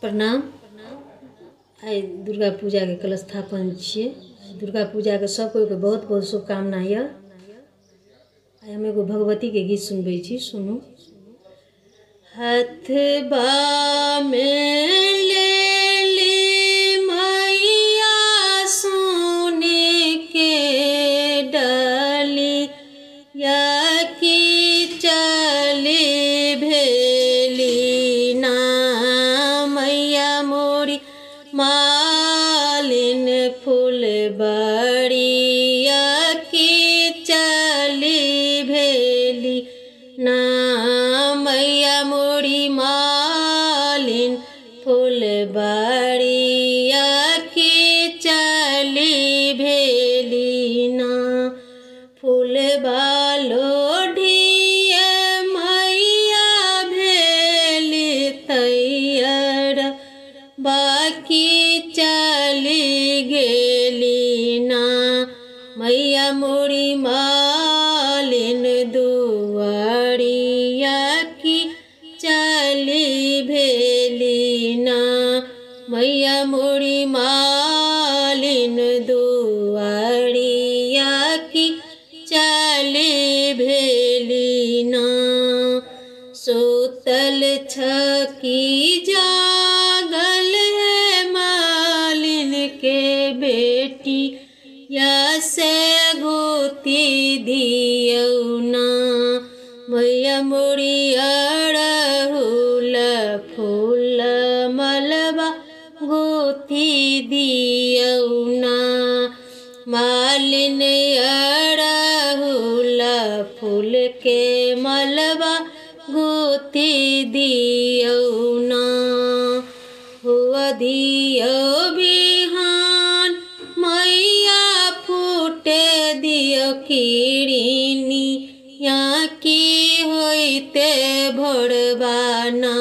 प्रणाम। आई दुर्गा पूजा के कलश स्थापन छे। दुर्गा पूजा के सब कोई के बहुत बहुत शुभकामना है। आई हम एगो भगवती के गीत सुनबे छी, सुनू। हथबा में ले ली मैया सोने के डाली, या की चली भेली ना मैया मोरी मालिन फूल बड़िया की चली भेली ना मैया मोरी मालिन फूल बड़िया की चली भेली ना। फूल बालो ढिए मैया भेली तैयार, बाकी चली गेली ना मैया मोरी मालिन दुआरिया की चली भेली ना मैया मोरी मालिन दुआरिया की चली भेली ना। सोतल छकी जागल है मालिन के बेटी, या से गोती दियौ ना मैया मोरी अड़हुल फूल मलबा गोती दियौ ना। मालिन अड़हुल फूल के मलबा गोती दियौ ना। हुआ दियो बिहान मैया फूटे दियो किरिनी, या की होइते भोरबाना।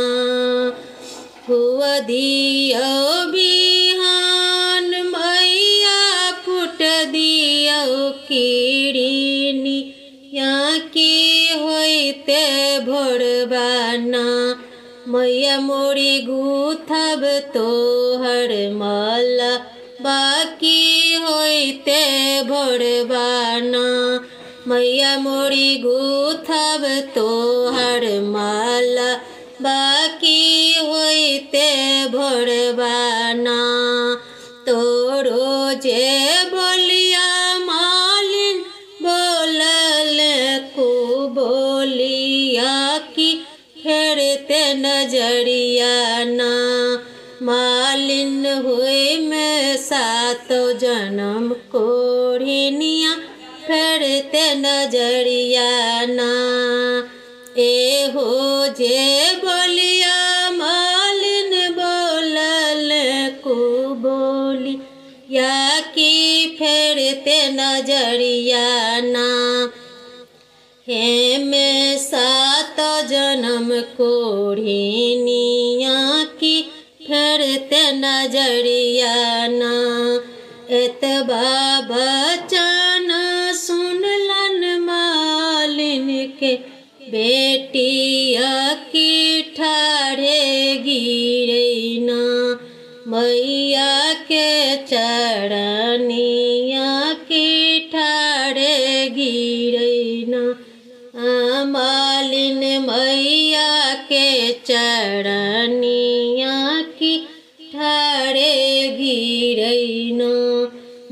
हुआ दियो बिहान मैया फूट दियो किरिनी, या की होइते भोरबाना। मैया मोरी गुथब तोहर माला, बाकी होइते भोरबाना। मैया मोरी गुथब तोहर माला, बाकी होइते भोरबाना। तोरो जे बोलिया मालिन बोलल को बोलिया की फेरते नजरिया ना। मालिन हुई में सातो जन्म कोढ़िनिया फेरते नजरिया ना। ए हो जे बोलिया मालिन बोलल को बोली, या की फेरते नजरिया ना। हे में सात जन्म कोढ़िनिया की फेरते नजरिया ना। एतबा बचन सुनलन मालिन के बेटिया की ठाढ़े गिरे ना मैया के चरनिया की ठाढ़े गिरे ना। मालिन मैया के चरनिया की ठाढ़े गिरे ना।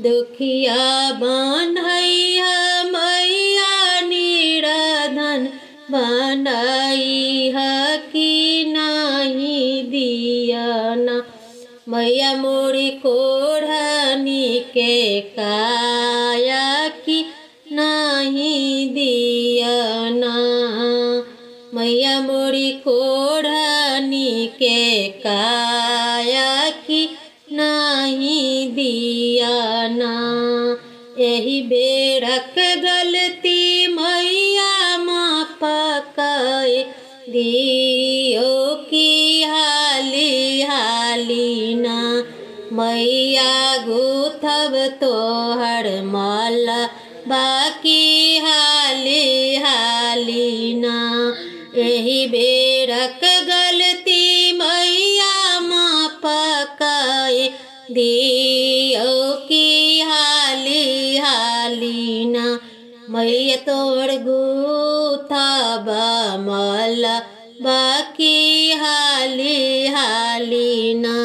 दुखिया बान्हैया मैया निराधन बनाई की नाही दिया ना मैया मोरी कोढ़नी के काया की नाही दिया ना। मैया मोरी कोढ़नी के काया की नाही दिया ना। यही बेरक गलती मैया माँ पकाए दियो की हाली हाली ना। मैया गुथब तोहर माला, बाकी हाली हाली ना। यही बेरक गलती मैया माँ दियो की हाली हालीना मैया तोड़ गुथबा मला बाकी हाली हालीना।